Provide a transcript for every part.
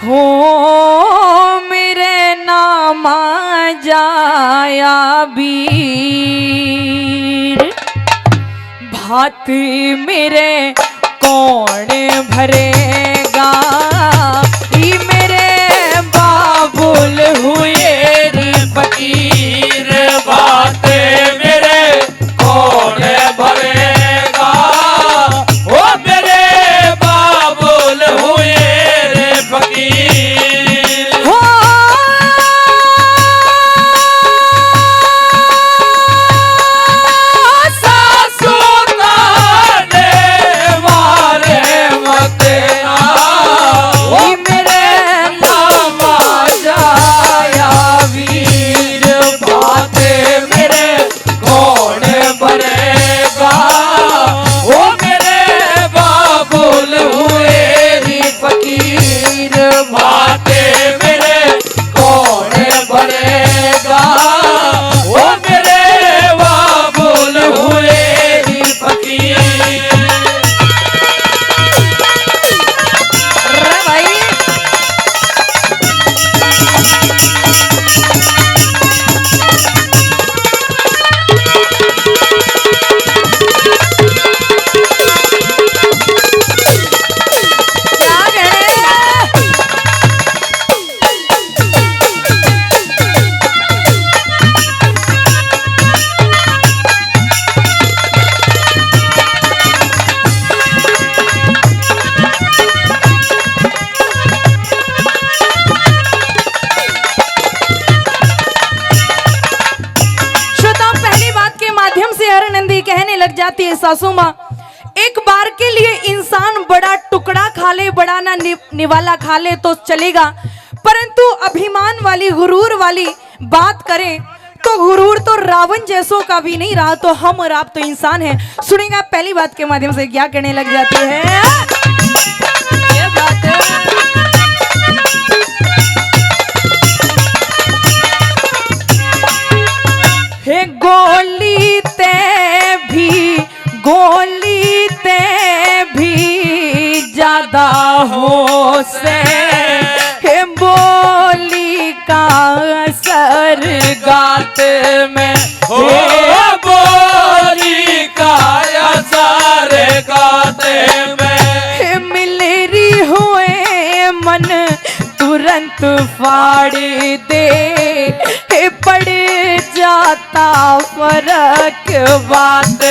हो मेरे नाम जाया वीर, भात मेरे कौन भरेगा, ये मेरे बाबुल हुए रे फकीर, बात मेरे कौन भरेगा, ओ मेरे बाबुल हुए रे फकीर। हो सासू ताने मारे मत ना, ये मेरे नाम जाया वीर, बात मेरे कौन भरेगा, ओ मेरे बाबुल हुए री फकीर, बात मेरे कौन भरेगा, ओ मेरे बाबुल हुए री फकीर। अरे भाई क्या कह रहे हैं? श्रोताओं, पहली बात के माध्यम से हरनंदी कहने लग जाती है, सासू माँ एक बार के लिए इंसान बड़ा टुकड़ा खा ले, बड़ा ना निवाला खा ले तो चलेगा, परंतु अभिमान वाली गुरूर वाली बात करें तो गुरूर तो रावण जैसों का भी नहीं रहा, तो हम और आप तो इंसान हैं। सुनेगा पहली बात के माध्यम से क्या कहने लग जाते हैं। ये बात है। हे गोली ते भी ज्यादा हो से, हे बोली का असर गात में, ओ बोली का असर गाते में, हे मिलरी हुए मन तुरंत फाड़ दे, हे पड़ जाता फर्क बात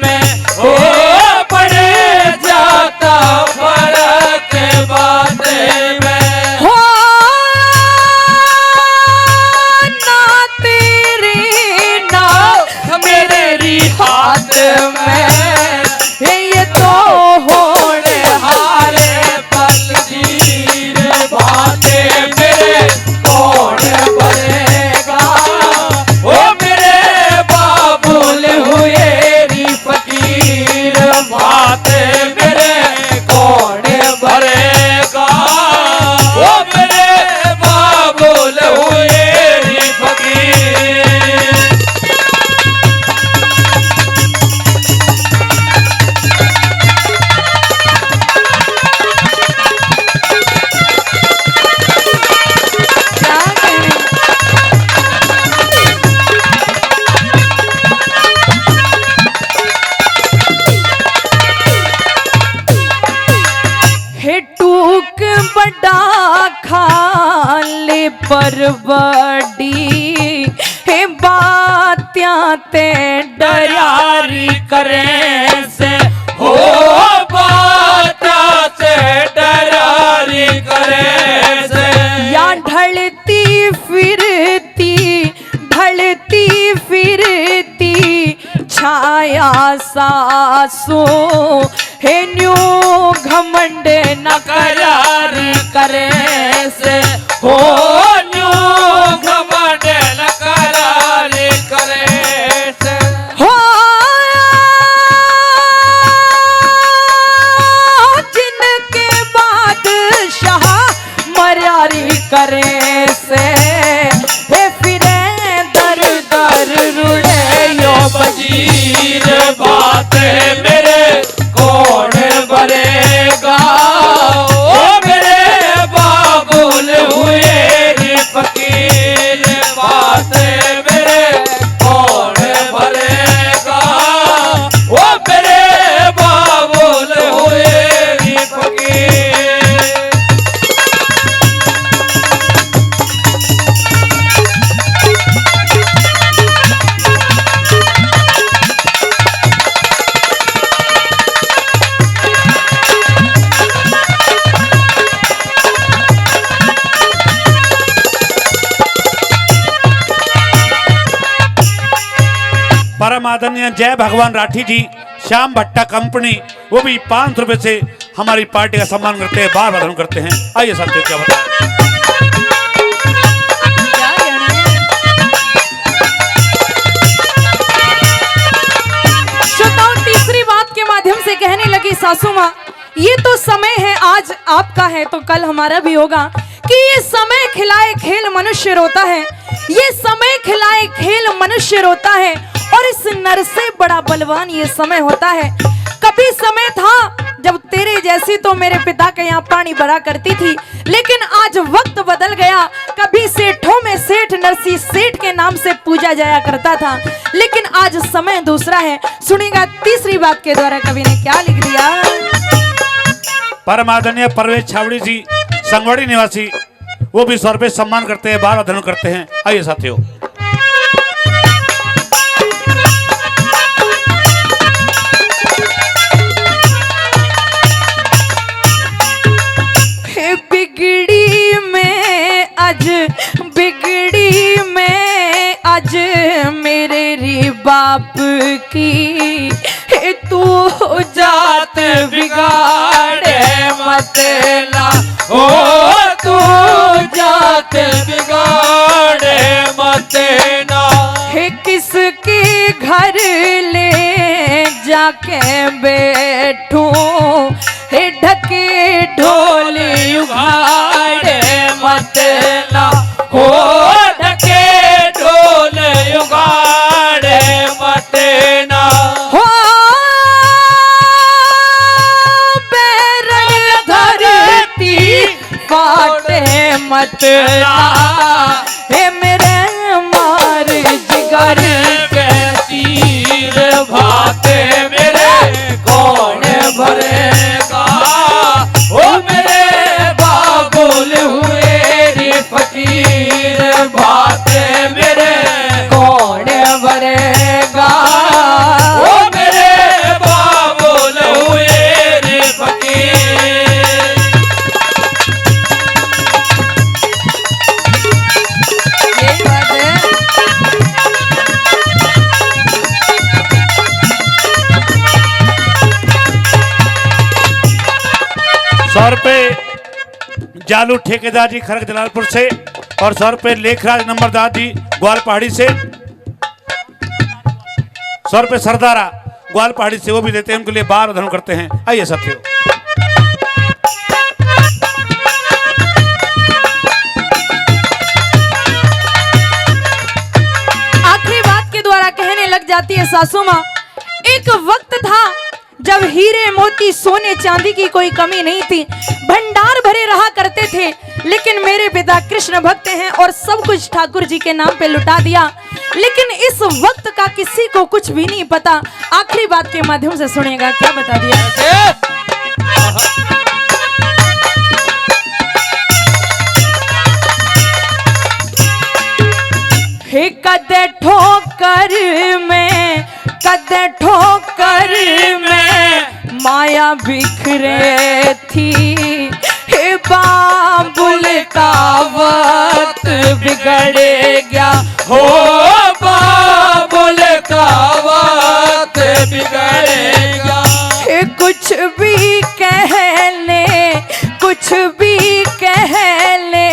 में, ओ पड़ जाता फर्क बात में, हो ना तेरी ना मेरे हाथ में, ये तो होने हारे पल जीर, बातें मेरे कौन भरेगा, ओ मेरे बाबुल हुए री फकीर, बातें मेरे कौन भरेगा, ओ मेरे बाबुल हुए री फकीर। क्या कहने। हे टूक बड़ा खाले पर बड़ी, हे बात्यां ते डरारी करें से, हो बात से डरारी करें से, या ढलती फिरती छाया सासू, हे न्यू घमंड न करारी करें से, हो न्यू घमंड न करारी करें से, हो जिनके बादशाह मरारी करे से, हे फिरे दर दर रुड़े यो वजीर, बात मेरे कौन भरेगा, ओ मेरे बाबू परम आदरणीय जय भगवान राठी जी, श्याम भट्टा कंपनी, वो भी 500 रुपए से हमारी पार्टी का सम्मान करते हैं, बार बार करते हैं। आइए साथियों क्या बताएं। तीसरी बात के माध्यम से कहने लगी सासू माँ, ये तो समय है, आज आपका है तो कल हमारा भी होगा, कि ये समय खिलाए खेल मनुष्य रोता है, ये समय खिलाए खेल मनुष्य रोता है, और इस नर से बड़ा बलवान ये समय होता है। कभी समय था जब तेरे जैसी तो मेरे पिता के यहाँ पानी भरा करती थी, लेकिन आज वक्त बदल गया। कभी सेठों में सेठ नरसी सेठ के नाम से पूजा जाया करता था, लेकिन आज समय दूसरा है। सुनेगा तीसरी बात के द्वारा कवि ने क्या लिख दिया। परम आदरणीय परवेश छावड़ी जी, संगवाड़ी निवासी, वो भी 100 रुपए सम्मान करते हैं, बार बार धन्यवाद करते हैं। आइए साथियों। बिगड़ी में आज मेरे री बाप की, तू जात बिगाड़े मत ना, ओ तू जात बिगाड़े मत ना। किसके घर ले जाके बैठूं, ढके ढोली उघाड़े मत ना, हो ढके ढोल उघाड़े मत ना। हो बैरन धरती फाटे मत ना, हे मेरे मार जिगर के तीर भाते मेरे कौन भरेगा, ओ मेरे बाबुल हुए रे फकीर भाते मेरे कौन भरेगा, ओ मेरे बाबुल हुए रे फकीर। यही बात है। 100 रुपए जालू ठेकेदार जी खरग जलालपुर से, और 100 रुपए लेखराज नंबरदार जी ग्वाल पहाड़ी से, 100 रुपए सरदारा ग्वाल पहाड़ी से वो भी देते हैं, उनके लिए बार धन्यवाद करते हैं। आइए साथियों। आखिरी बात के द्वारा कहने लग जाती है सासू माँ, एक वक्त था जब हीरे मोती सोने चांदी की कोई कमी नहीं थी, भंडार भरे रहा करते थे, लेकिन मेरे पिता कृष्ण भक्त हैं और सब कुछ ठाकुर जी के नाम पे लुटा दिया, लेकिन इस वक्त का किसी को कुछ भी नहीं पता। आखिरी बात के माध्यम से सुनेगा क्या बता दिया। हे कदे ठोकर में, कदे ठोकर में माया बिखरे थी, हे बाबुल का वक्त बिगड़ गया, हो बाबुल का वक्त बिगड़ गया। हे कुछ भी कह ले, कुछ भी कह ले,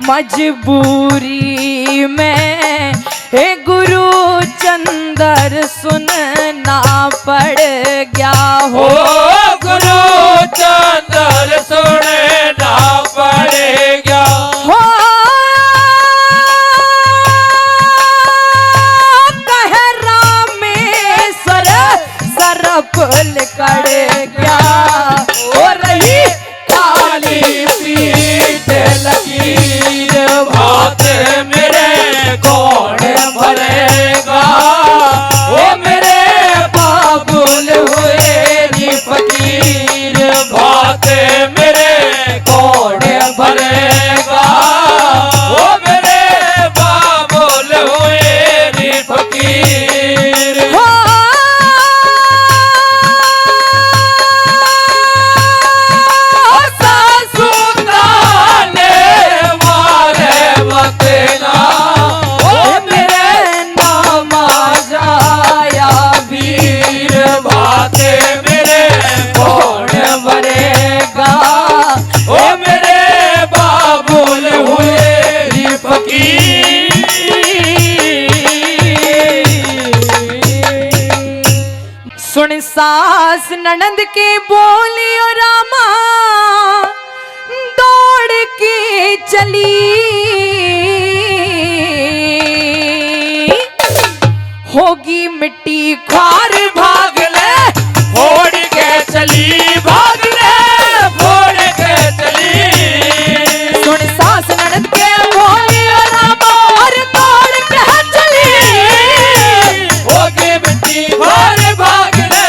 मजबूरी में हे गुरु चंदर सुनना पड़ गया, हो गुरु चंदर सुनना पड़ेगा, हो कह रामेश्वर सरपल कर गया, हो रही काली पीठ लकीर भात मेरे कौन भरेगा, ओ मेरे बाबुल हुए नी फकीर भात मेरे कौन भरेगा। सास ननद के बोलियो रामा दौड़ के चली होगी मिट्टी खार भाग ले फोड़ के चली भाग ले फोड़ के चली सुन सास ननद के बोलियो रामा और दौड़ के चली होगी मिट्टी खार भाग ले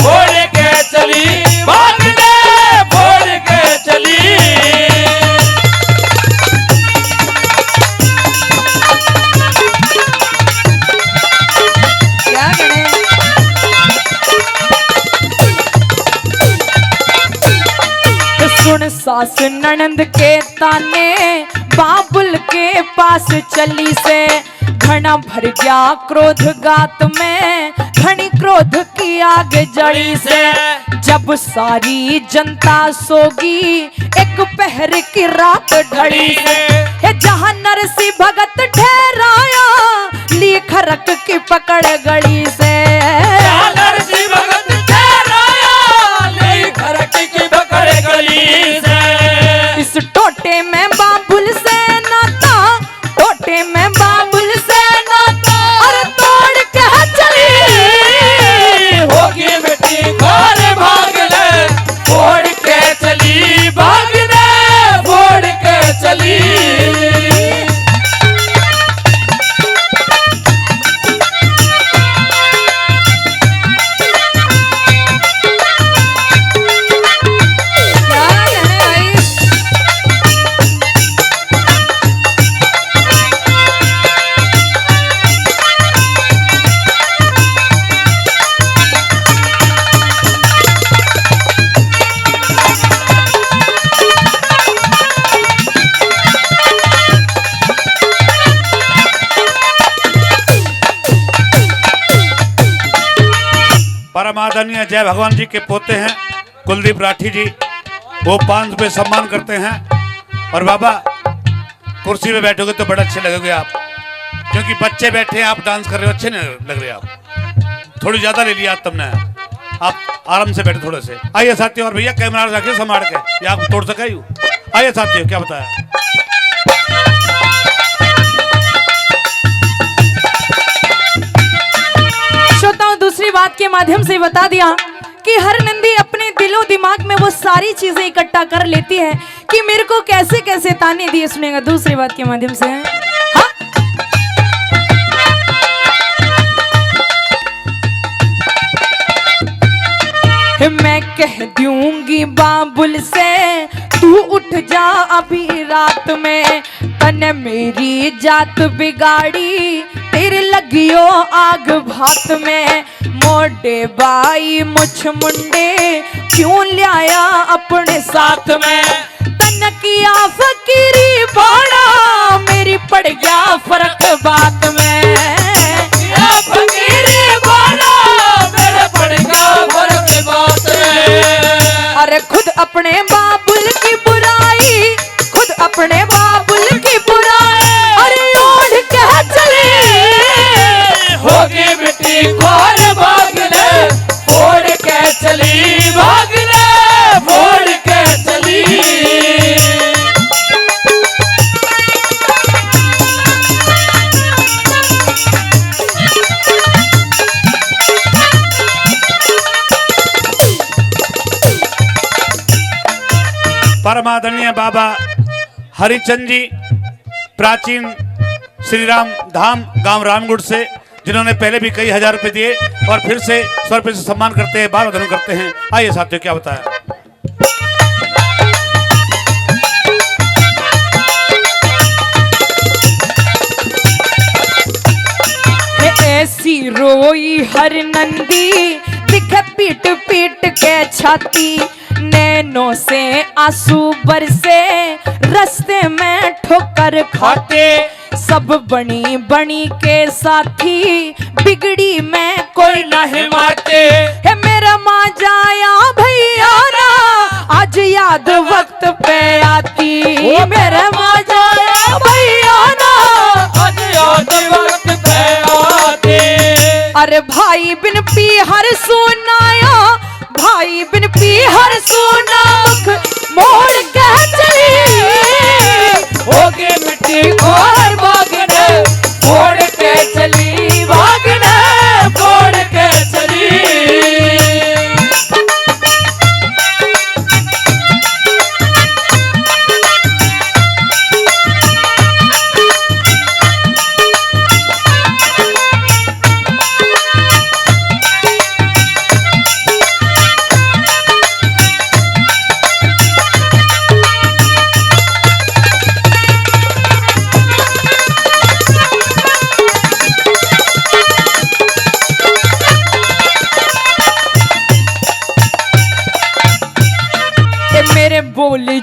फोड़ के चली भाग ले फोड़ के चली क्या गणे सुन सास ननंद के ताने बाबुल के पास चली से घना भर गया क्रोध गात में घनी क्रोध की आग जड़ी से जब सारी जनता सोगी एक पहर की रात ढड़ी से हे जहां नरसी भगत ठहराया ली खरक की पकड़ गड़ी से नरसी भगत ठहराया ले खरक की पकड़ गली से इस टोटे में बाबुल से नाता टोटे में बाबुल से नाता और तोड़ के चली होगी मिट्टी खार भाग ले फोड़ के चली भाग ले फोड़ के चली क्या कहने आई परम आदरणीय जय भगवान जी के पोते हैं कुलदीप राठी जी, वो 5 रुपये सम्मान करते हैं। और बाबा कुर्सी पे बैठोगे तो बड़े अच्छे लगोगे आप, क्योंकि बच्चे बैठे हैं, आप डांस कर रहे हो, अच्छे नहीं लग रहे आप। थोड़ी ज्यादा ले लिया तुमने, आप आराम से बैठे थोड़े से। आइए साथियों, और भैया कैमरा रखिए संभाल के, ये आप तोड़ सका यूं। आइए साथियों, क्या बताया श्रोताओं, दूसरी बात के माध्यम से बता दिया कि हर नंदी अपने दिलो दिमाग में वो सारी चीजें इकट्ठा कर लेती है कि मेरे को कैसे कैसे ताने दिए सुनेगा। दूसरी बात के माध्यम से हाँ? मैं कह दूंगी बाबुल से तू उठ जा अभी रात में, तने मेरी जात बिगाड़ी तेरे लगियो आग भात में। मोटे बाई मुछ मुंडे क्यों लाया अपने साथ में, तन किया फकीरी बाड़ा मेरी पड़ गया फर्क बात में। या फकीरी बाला मेरे पड़ गया फर्क बात में। अरे खुद अपने बाबुल की बुराई, खुद अपने बाबुल की बुराई अरे ओढ़ के चले होगी मिट्टी खार भाग ले फोड़ के चली भाग ले फोड़ के चली परमादरणीय बाबा हरिचंद जी, प्राचीन श्री राम धाम गांव रामगुड़ से, जिन्होंने पहले भी कई हजार रुपए दिए और फिर से 100 रुपए से सम्मान करते हैं, बार धन करते हैं। आइए साथियों, क्या बताया ऐसी रोई हर नंदी दिखे पीट पीट के छाती, नैनों से आंसू बरसे रास्ते में ठोकर खाते। सब बनी बनी के साथी बिगड़ी में कोई नहीं मारते। है मेरा माँ जाया भैया ना आज याद वक्त पे आती, मेरा माँ जाया भैया ना आज याद वक्त पे आते। अरे भाई बिन पी हर सुनाई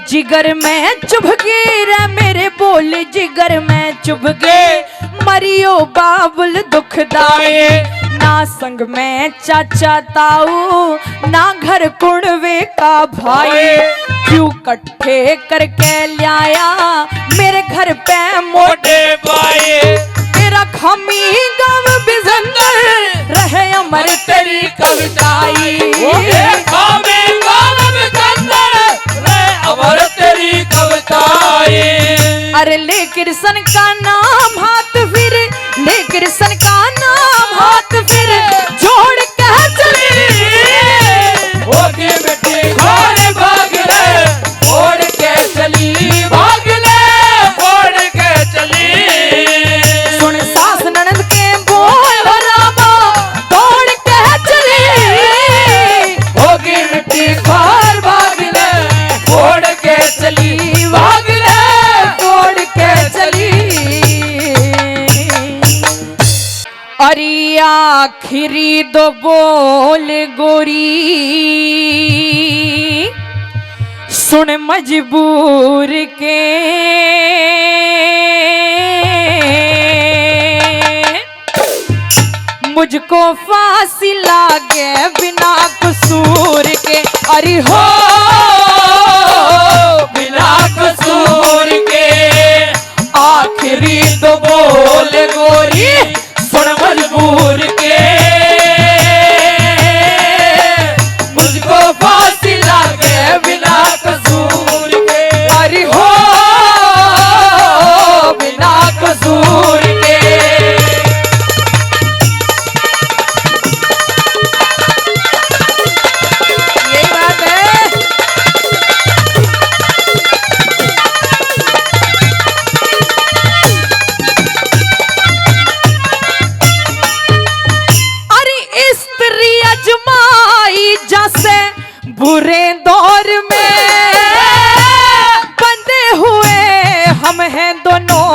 जिगर में चुभ गए रे मेरे बोल जिगर में चुभ गए मरियो बाबुल दुखदाए ना संग में चाचा ताऊ ना घर कुड़वे का भाई क्यों कट्ठे करके लाया मेरे घर पे मोटे बाए तेरा खामी गम बिजंदर रहे अमर तेरी कविताई अमर तेरी कविताएं। अरे ले कृष्ण का नाम हाथ फिर ले कृष्ण का नाम हाथ फिर जोड़ के चले होगी बेटी घोड़े भाग ले ओढ़ के चली भाग ले ओढ़ के चली सुन सास ननद के बोल रामा दौड़ के चले होगी बेटी घर भाग ले ओढ़ के चली भाग ले दौड़ के चली अरे आखिरी दो बोल गोरी सुन मजबूर के मुझको फांसी लागे बिना कसूर के अरे हो बिना कसूर के आखिरी तो बोल गोरी सुन मजबूर के मुझको फांसी लागे बिना कसूर के अरे हो बिना कसूर के यही बात है अरे स्त्री अजमाई जैसे बुरे दौर में बंधे हुए हम हैं दोनों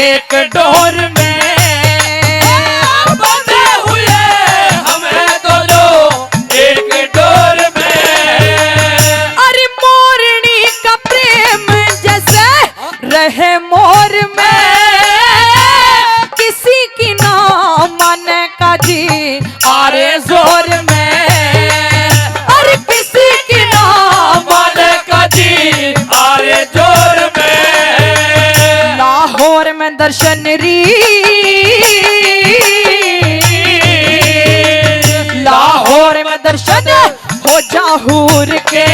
एक डोर में बंधे हुए हम हैं दोनों एक डोर में अरे मोरनी का प्रेम जैसे रहे मोर में किसी की ना मन का जी आरे जोर में अरे किसी की ना मन का जी आरे जोर में लाहौर में दर्शन री लाहौर में दर्शन हो जाहूर के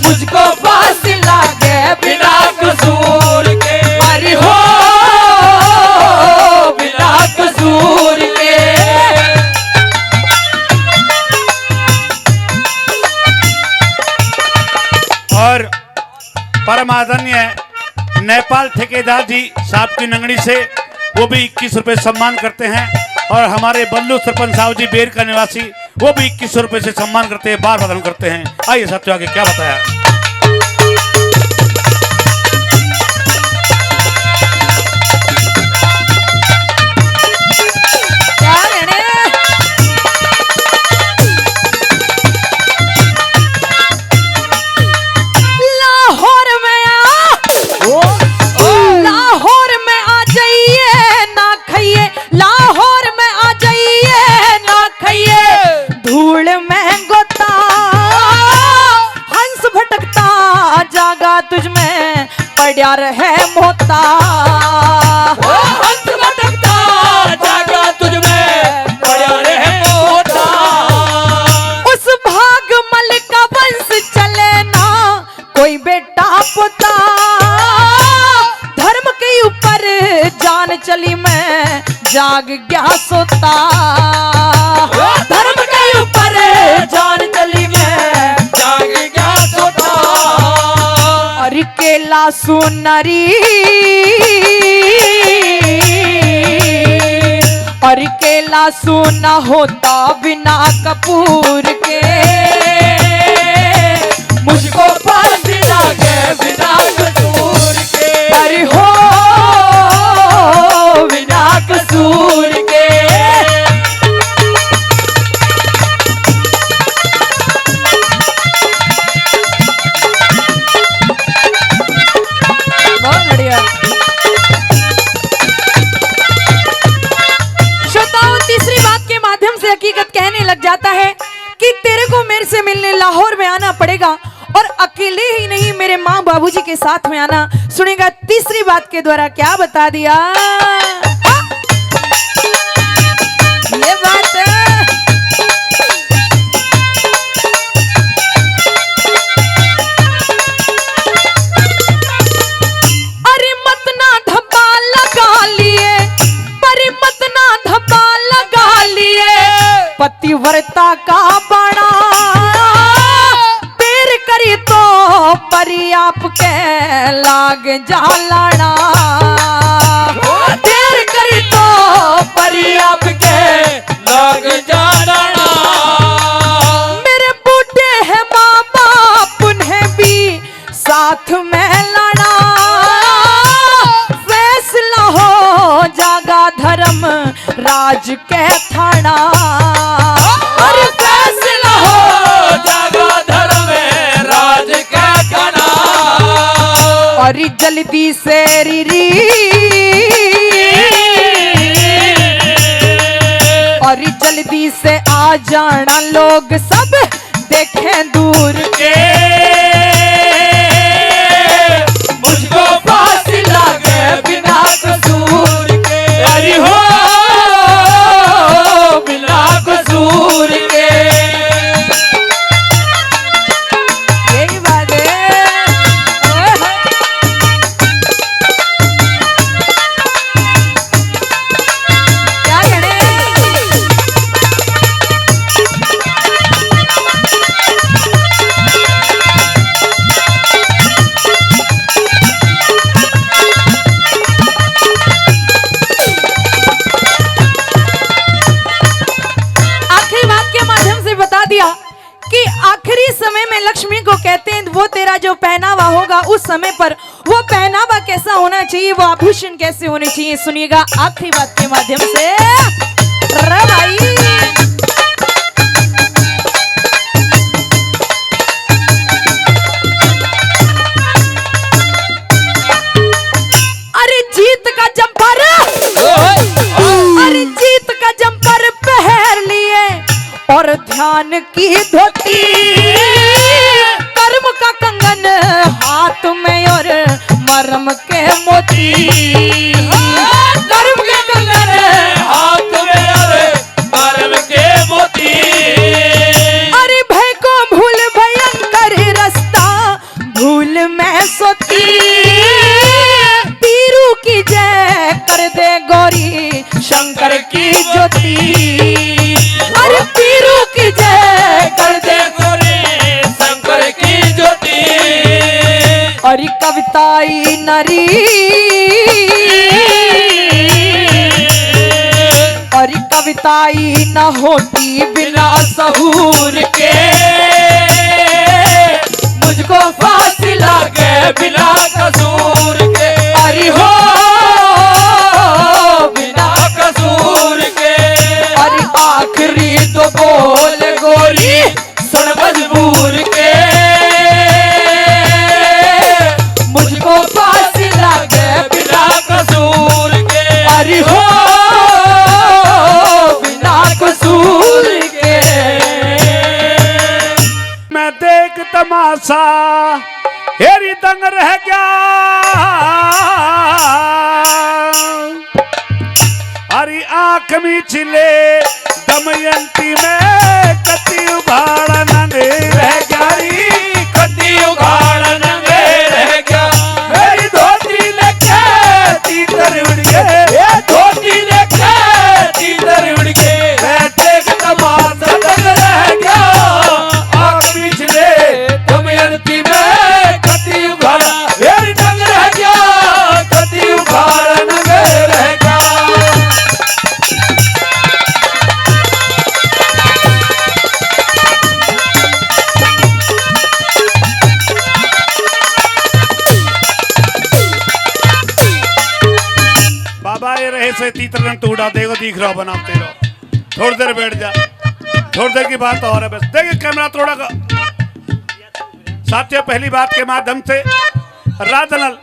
मुझको फांसी लागे बिना कसूर के अरे हो बिना कसूर के और परम आदरणीय नेपाल ठेकेदार जी साहब की नंगड़ी से वो भी 21 रुपए सम्मान करते हैं और हमारे बल्लू सरपंच साहब जी बेर का निवासी वो भी 21 रुपए से सम्मान करते हैं बार बदन करते हैं। आइए साथियों आगे क्या बताया। क्या लेने लाहौर में लाहौर में आ जाइए ना खाइए लाहौर में आ जाइए ना खाइए धूल में गोता हंस भटकता जागा तुझ में पड़ा रहे मोता हंस भटकता जागा तुझ में पड़ा रहे मोता उस भाग मल का वंश चले ना कोई बेटा पोता धर्म के ऊपर जान चली मैं जाग गया सोता धर्म के ऊपर जान चली मैं जाग गया सोता और केला सुनरी और केला सुना होता बिना कपूर के मुझको फांसी लागे बिना कसूर के अरे हो बिना कसूर के लग जाता है कि तेरे को मेरे से मिलने लाहौर में आना पड़ेगा, और अकेले ही नहीं मेरे माँ बाबूजी के साथ में आना। सुनेगा तीसरी बात के द्वारा क्या बता दिया। ये बात अरे मत ना धब्बा लगा लिए, पर मत ना धब्बा लगा लिए, पतिव्रता का बड़ा देर करी तो परी आपके लाग जालाना, देर करी तो परी आपके लग जाना। मेरे बूढ़े हैं माँ बाप, उन्हें भी साथ में लाना, फैसला हो जागा धर्म राज के थाना, और फैसला हो जागा धर्म राज का खाना। और जल्दी से री और जल्दी से आ जाना, लोग सब देखें दूर के मुझको फांसी लगे बिना कसूर के। अरे हो बिना कसूर के। यही बात है। क्या कहने दिया कि आखिरी समय में लक्ष्मी को कहते हैं वो तेरा जो पहनावा होगा उस समय पर वो पहनावा कैसा होना चाहिए, वो आभूषण कैसे होने चाहिए। सुनिएगा आखिरी बात के माध्यम से। भाई अरे जीत का जंपर, अरे जीत का जंपर पहन लिए और ध्यान की धोती, कर्म का कंगन हाथ में और मरम के मोती, कर्म के कंगन हाथ में और मरम के मोती। अरे भय को भूल भयंकर रास्ता भूल में सोती, पीरू की जय कर दे गौरी शंकर की ज्योति, अरे पीरू की जय कर दे गोरे शंकर की ज्योति। और कविताई नरी, और कविताई न होती बिना सहूर के, मुझको फांसी लगे बिना कसूर के। अरे हो बिना कसूर के। और आखिरी तो बोल गोरी सुन मजबूर के, मुझको फांसी लगे बिना कसूर के। अरे हो बिना कसूर के। मैं देख तमाशा हेरी दंग रह गया, हरी आंख में छिले दमयंती में कति उभाड़ा नंगे रह गया, कति उघाड़ नंगे रह गया। मेरी धोती लेके तीतर उड़ गए, ये धोती लेके तीतर उड़ गए। मैं देख तमाशा दंग रह गया, आंख पिछले दमयंती में कति उघाड़ा, मेरी दंग रह गया, कति उघाड़ नंगे रह गया। बाबा ये रहे से तीतर रंग तो उड़ा देगा, दिख रहा बनाते रहो, थोड़ी देर बैठ जा, थोड़ी देर की बात और है बस। देखिए कैमरा थोड़ा का साथियों, पहली बात के माध्यम से राजनल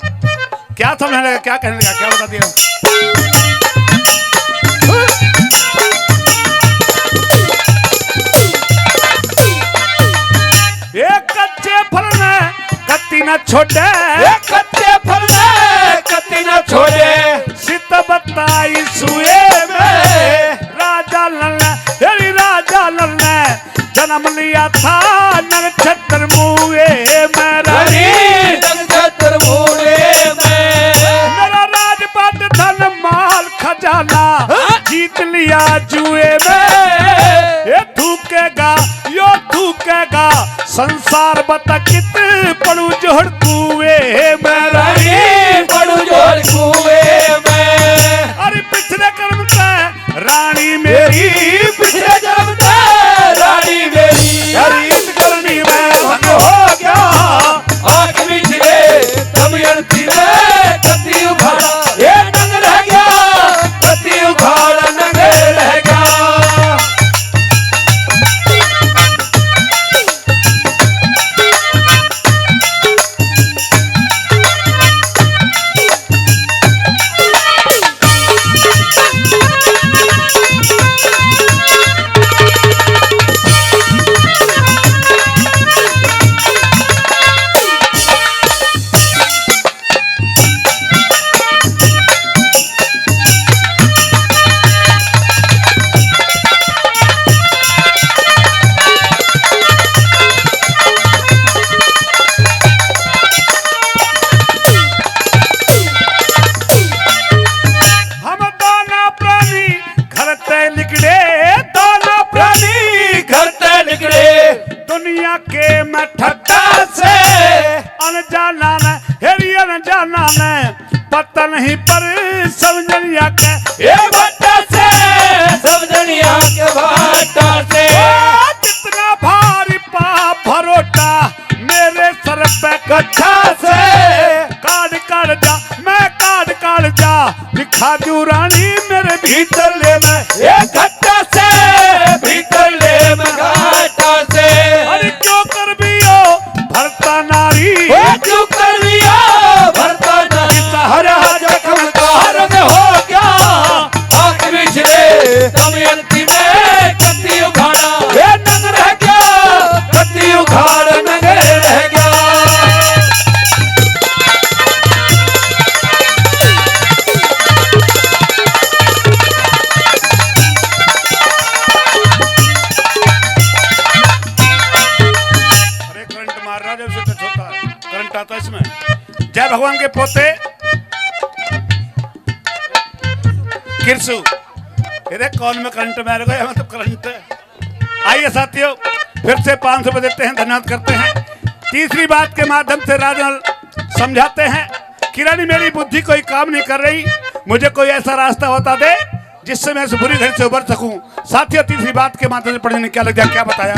क्या समझने लगा, क्या कहने लगा, क्या बता दिया। कति न छोड़े कच्चे फल कति न छोड़े सित बताई सुए में राजा लल्ले जन्म लिया था नक्षत्र मुए में नक्षत्र मुए में मेरा राजपाट धन माल खजाना जीत लिया जुए में ये थूकेगा संसार बता कित पड़ू जोड़ कुए मेरा पड़ू जोड़ कुए में अरे पिछले कर्म का रानी मेरी पिछले जन्म का रानी मेरी अरे इस करनी में भंग हो गया आंख बिछड़े दमयंती में कति उखाड़ा ये नंग रह गया कति उखाड़ा नंग रह गया दुनिया के मैं ठट्टा से अनजाना ने हेरी अनजाना ने पता नहीं पर समझनिया के ये भट्टा से समझनिया के भट्टा से कितना भारी पाप भरोटा मेरे सर पे कच्छा से काट जा मैं काट जा दिखा दूं रानी मेरे भीतर ले मैं ये घट्टा से भीतर ले मैं घाटा से अरे क्यों कर भी हो भरता नारी क्यों कर लिया भरता नारी हरा जख्म कार में हो गया आंख बिछड़े दमयंती में कति उखाड़ा ये नंग रह गया कति उखाड़ा नंग रह गया करंट आता है इसमें जय भगवान के पोते किरसु ये कौन में करंट में मतलब करंट। आइए साथियों फिर से 500 रुपए देते हैं धन्यवाद करते हैं। तीसरी बात के माध्यम से राजन समझाते हैं कि रानी मेरी बुद्धि कोई काम नहीं कर रही मुझे कोई ऐसा रास्ता बता दे जिससे मैं इस बुरी घड़ी से उबर सकूं। साथियों तीसरी बात के माध्यम से पढ़ने ने क्या लग गया क्या बताया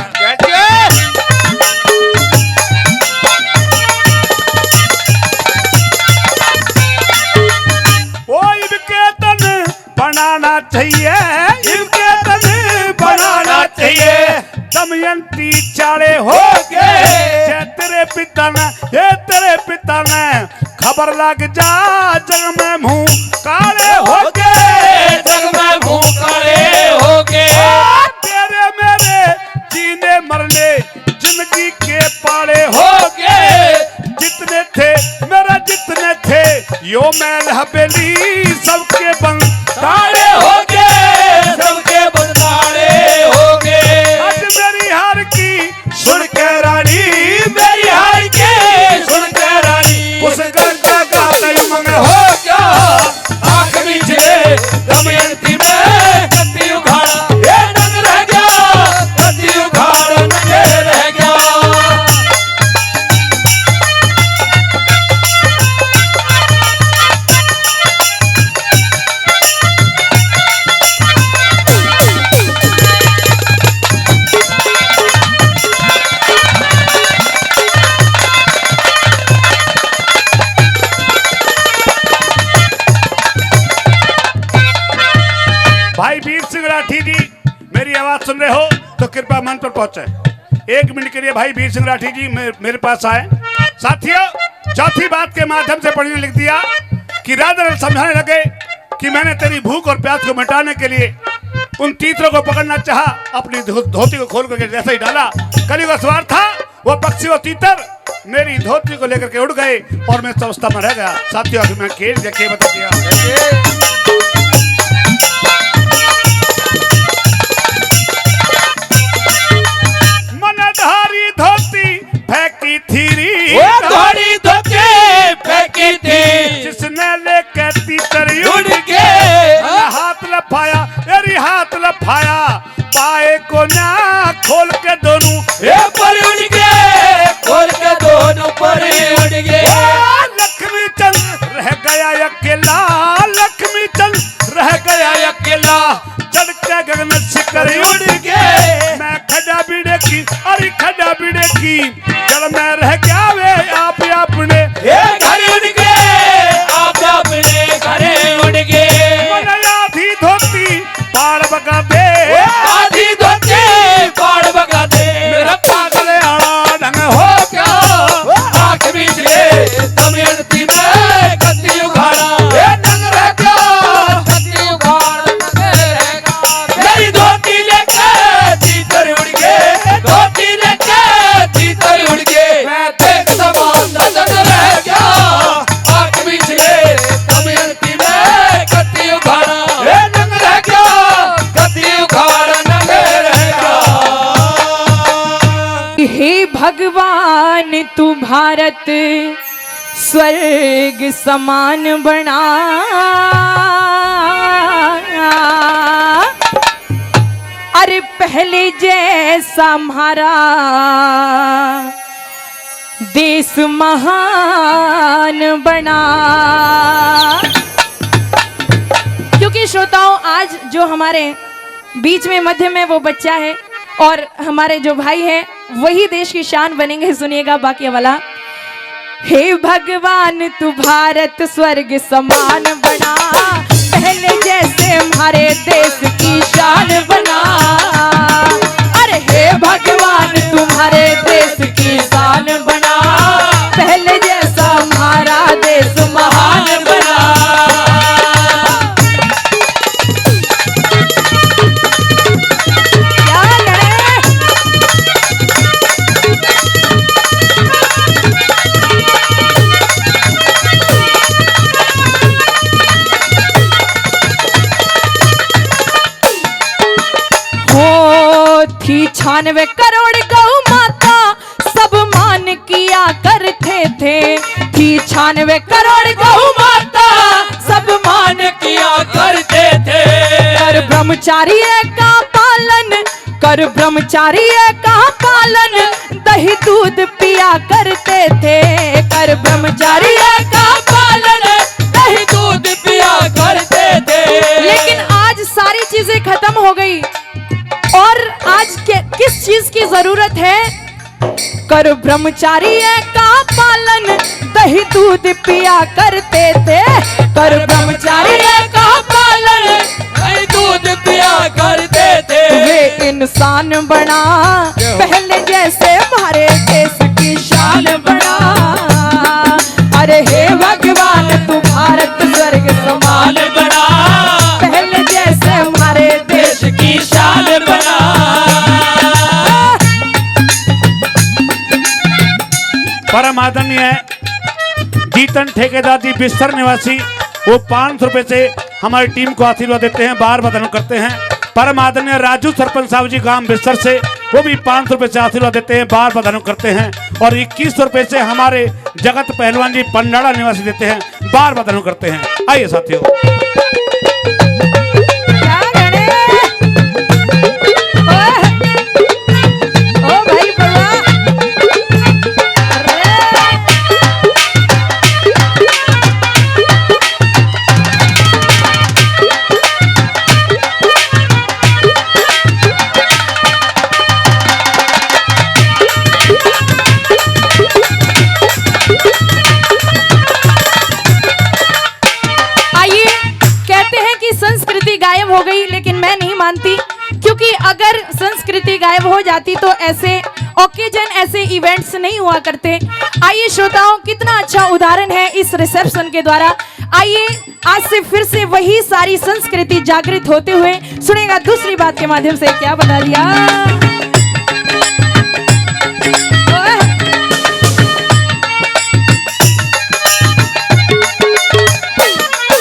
बनाना चाहिए इनके तन बनाना चाहिए दमयंती चाड़े हो गए तेरे पिता ने खबर लग जा जग में मुंह काले हो गए जग में मुंह काले हो गए तेरे मेरे जीने मरने जिंदगी के पाले हो गए जितने थे मेरा जितने थे यो मैल हवेली सबके बंद ताड़े हो गए सबके बंदाड़े हो गए आज मेरी हार की सुन के रानी मेरी हार के सुन के रानी उस गंगा का तयमंग हो गया आंख बिछड़े दमयंती में कति उखाड़ा ये नंग रह गया कति उखाड़ा नंग रह गया भाई वीर सिंह राठी जी मेरी आवाज सुन रहे हो तो कृपया मन पर पहुंचे 1 मिनट के लिए भाई वीर सिंह राठी जी मेरे पास आए। साथियों चौथी बात के माध्यम से पढ़ने लिख दिया कि राजा समझाने लगे कि मैंने तेरी भूख और प्यास को मिटाने के लिए उन तीतरों को पकड़ना चाहा अपनी धोती को खोल करके जैसे ही डाला कली का सवार था वो पक्षी और तीतर मेरी धोती को लेकर के उड़ गए और मैं इस अवस्था में रह गया। साथियों अभी मैं खेल देखे बता दिया। मनधारी धोती फेंकी थी, धोड़ी धोके फेंकी थी, जिसने लेकर तीतर उड़ के हाथ लफाया, मेरी हाथ लफाया, पाए को ना खोल के दोनों पर उड़ गए, खोल के दोनों पर उड़ गए। लक्ष्मी चंद रह गया अकेला, लक्ष्मी चंद रह गया अकेला, चढ़ के गगन शिखर उड़ गए। मैं खड़ा बीड़े की, अरे खड़ा बीड़े की, जल में रह गया वे आप अपने घर उड़ गए, आप अपने घर उड़ गए। आधी धोती पाड़ बगा दे, आधी धोती पाड़ बगा दे, मेरा पागल आड़ा ढंग हो क्या आंख बीच ले दमयंती में कत्ती उखाड़ा, नंग रह गया कत्ती उखाड़, मेरी धोती लेके तीतर उड़ गए, धोती लेके तीतर उड़ गए। मैं देख समान नजर रह गया, आंख बीच ले दमयंती में कत्ती उखाड़ा, नंग रह गया कत्ती उखाड़, नंग रह गया। हे भगवान तू भारत स्वर्ग समान बना, अरे पहले जैसा हमारा देश महान बना। क्योंकि श्रोताओं आज जो हमारे बीच में मध्य में वो बच्चा है और हमारे जो भाई हैं वही देश की शान बनेंगे। सुनिएगा बाकी वाला। हे भगवान तू भारत स्वर्ग समान बना, पहले जैसे हमारे देश की शान बना। अरे हे भगवान तुम्हारे देश की शान बना, पहले जैसा हमारा देश महान बना। थी 96 करोड़ गौ माता, सब मान किया करते थे। थी 96 करोड़ गौ माता, सब मान किया करते थे। कर ब्रह्मचारी का पालन, कर ब्रह्मचारी का पालन, दही दूध पिया करते थे। कर ब्रह्मचारी का पालन, दही दूध पिया करते थे। लेकिन आज सारी चीजें खत्म हो गई और आज किस चीज की जरूरत है? कर ब्रह्मचारी का पालन, दही दूध पिया करते थे। कर ब्रह्मचारी का पालन, दही दूध पिया करते थे। वे इंसान बना, पहले जैसे हमारे देश की शान बना। अरे हे भगवान तू भारत स्वर्ग समान बना, पहले जैसे हमारे देश की शान बना। परम आदरणीय जीतन ठेकेदार जी बिस्तर निवासी, वो 500 रुपए से हमारी टीम को आशीर्वाद देते हैं, बार बदन करते हैं। परम आदरणीय राजू सरपंच साहब जी गांव बिस्तर से, वो भी 500 रुपए से आशीर्वाद देते हैं, बार बदन करते हैं। और 2100 रुपए से हमारे जगत पहलवान जी पंडाला निवासी देते हैं, बार बदन करते हैं। आइए साथियों। गायब हो गई, लेकिन मैं नहीं मानती, क्योंकि अगर संस्कृति गायब हो जाती तो ऐसे ओकेजन, ऐसे इवेंट्स नहीं हुआ करते। आइए श्रोताओं, कितना अच्छा उदाहरण है इस रिसेप्शन के द्वारा। आइए आज से फिर से वही सारी संस्कृति जागृत होते हुए सुनेगा दूसरी बात के माध्यम से। क्या बता दिया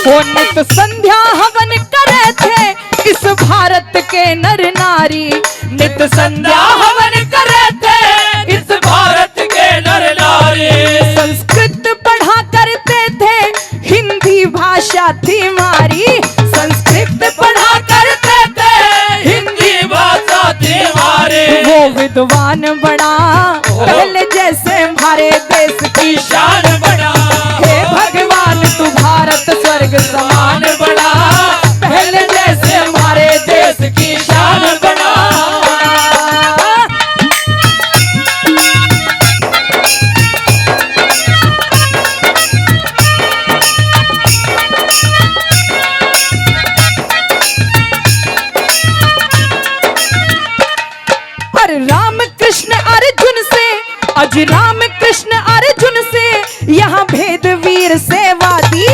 वो नित संध्या हवन करे थे इस भारत के नर नारी। नित संध्या हवन करे थे इस भारत के नर नारी। संस्कृत पढ़ा करते थे हिंदी भाषा थी हमारी। संस्कृत पढ़ा करते थे हिंदी भाषा थी हमारी। वो विद्वान बड़ा पहले जैसे हमारे देश की शान बड़ा। हे भगवान तू भारत स्वर्ग समान बड़ा पहले जैसे हमारे देश की शान बड़ा। अरे राम कृष्ण अर्जुन से अज राम कृष्ण अर्जुन से यहाँ भेद वीर से वादी।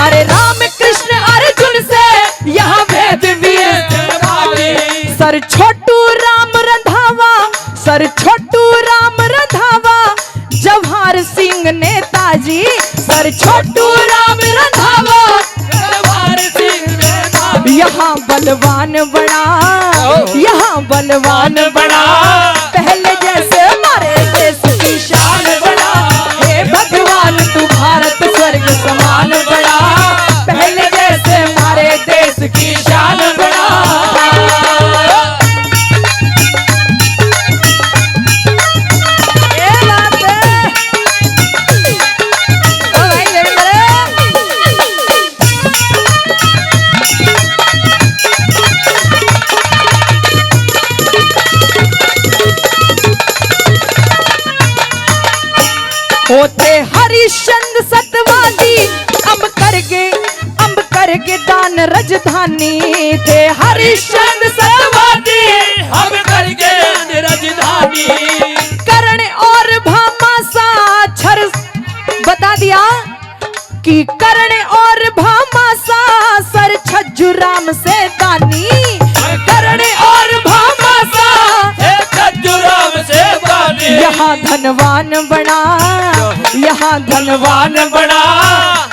अरे राम कृष्ण अर्जुन से यहाँ भेद वीर से वादी। Sir Chhotu Ram Randhawa, sir Chhotu Ram Randhawa, Jawahar Singh Netaji. Sir Chhotu Ram Randhawa, Jawahar Singh Netaji. यहाँ बलवान बड़ा, यहाँ बलवान बड़ा पहले जैसे हमारे देश की शान बड़ा। हे भगवान तू भारत स्वर्ग समान बड़ा पहले जैसे हमारे देश की शान बड़ा। ये बात है। ओ भाई देवेंद्र, होते हरिश्चंद्र सतवादी, अम्ब करके दान राजधानी थे। हरिश्चंद्र सतवादी हम करके राजधानी। कर्ण और भामासा छर बता दिया कि कर्ण और भामासा सर छज्जू राम से दानी। कर्ण और भामासा छज्जू राम से दानी। यहाँ धनवान बड़ा, यहाँ धनवान बड़ा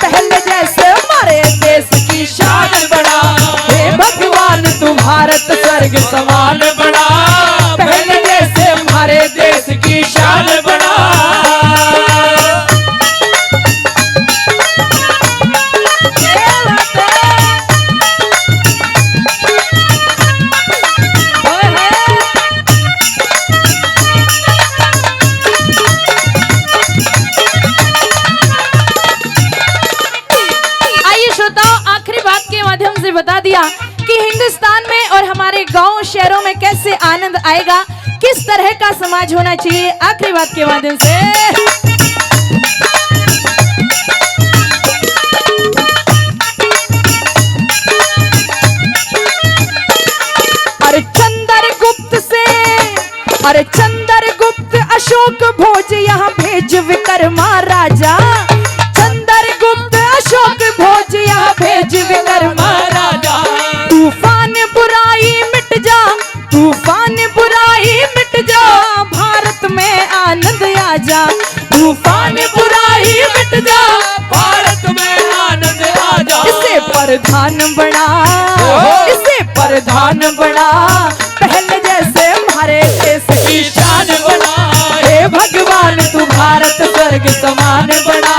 पहले जैसे हमारे देश की शान बड़ा। हे भगवान तू भारत स्वर्ग समान बड़ा पहले जैसे हमारे देश की शान बड़ा। बता दिया कि हिंदुस्तान में और हमारे गांव शहरों में कैसे आनंद आएगा, किस तरह का समाज होना चाहिए, आखिरी बात के माध्यम से। अरे चंद्रगुप्त अशोक भोज यहाँ भेज विक्रमा राजा। चंद्रगुप्त अशोक भोज यहाँ भेज विक्रमा राजा। तूफान बुराई मिट जा, तूफान बुराई मिट जा, भारत में आनंद आ जा। तूफान बुराई मिट जा, भारत में आनंद आ जा। इसे प्रधान बना, इसे प्रधान बना, पहले जैसे हमारे देश की शान बना। हे भगवान तू भारत स्वर्ग समान बना,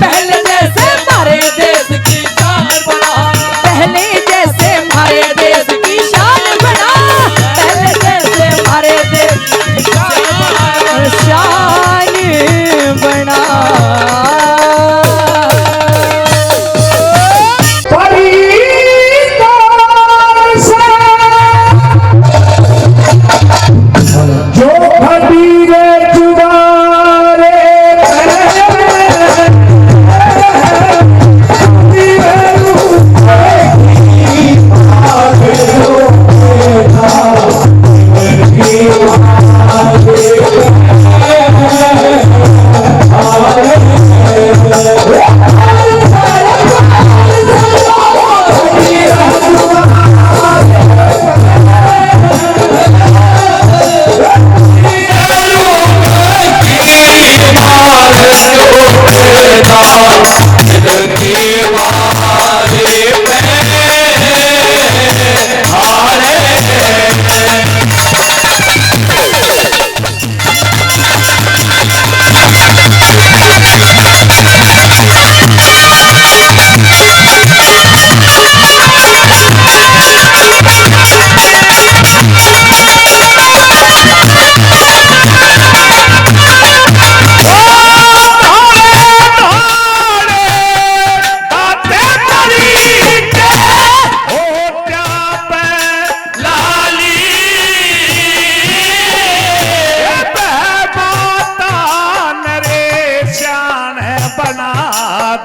पहले जैसे हमारे देश की शान बना। पहले जैसे हमारे देश की शान बना, पहले जैसे हमारे देश की शान बना। जो खबीरे जुबारे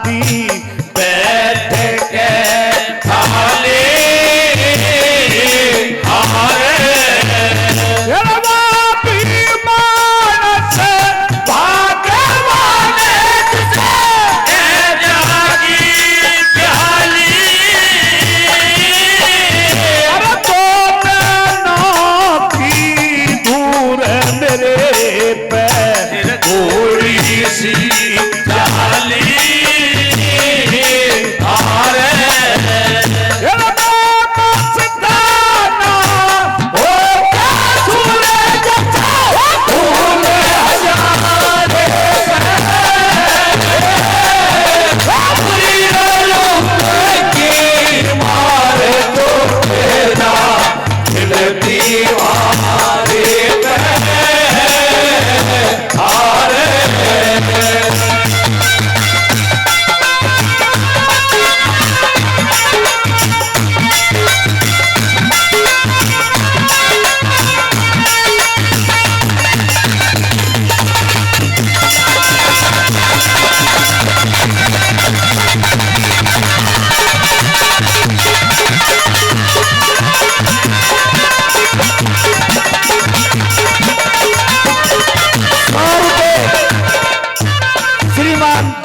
दी बैठ के थाली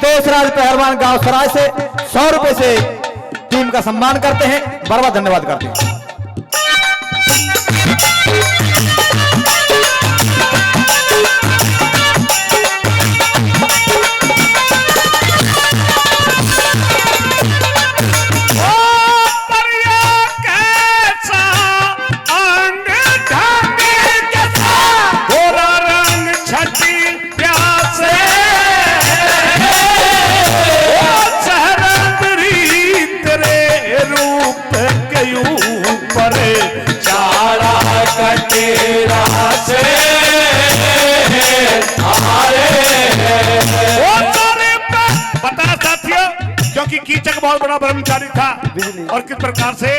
देशराज पहलवान गांव सराय से 100 रुपए से टीम का सम्मान करते हैं। बड़ा धन्यवाद करते हैं। क्योंकि कीचक बहुत बड़ा ब्रह्मचारी था और किस प्रकार से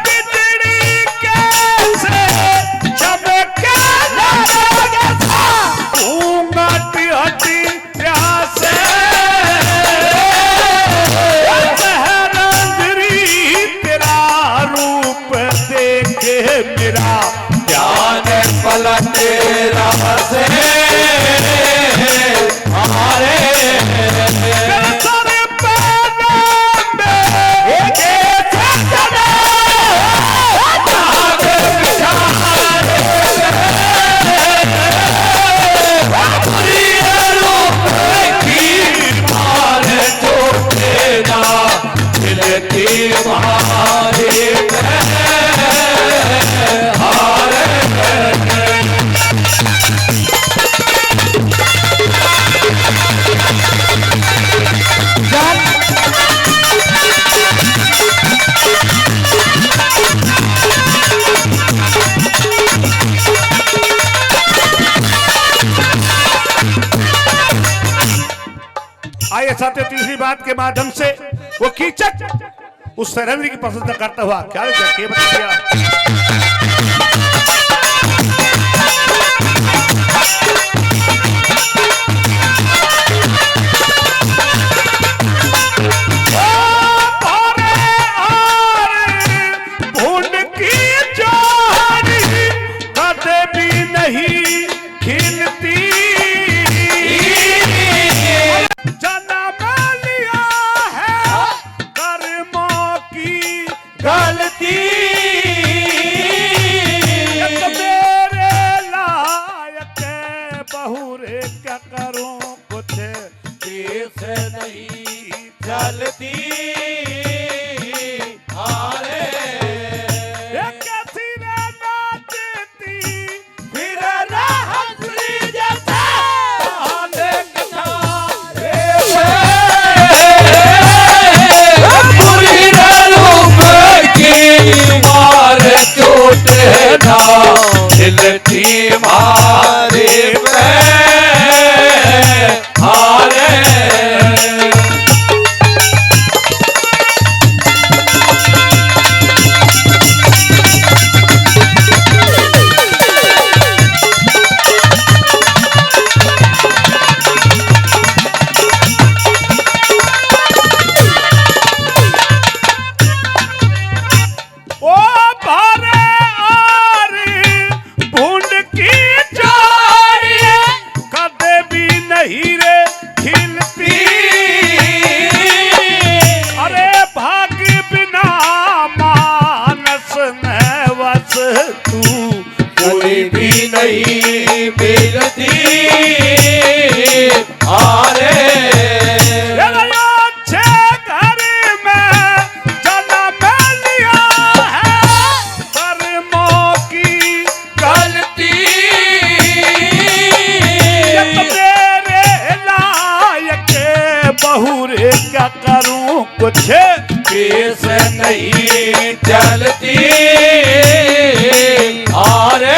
बिजली कैसे चमके घूंघट हटी प्यासे तेरा रूप देखे मेरा ध्यान पलटे से हमारे आइए साथ तीसरी बात के माध्यम से वो कीचक उस सरंद्री की प्रशंसा करता हुआ क्या बताया दिलती मारे पे हारे आरे अच्छे घर में जन्म लिया है, कर्मों की गलती मेरे लायक बहुरे क्या करूं कुछ केस नहीं चलती आरे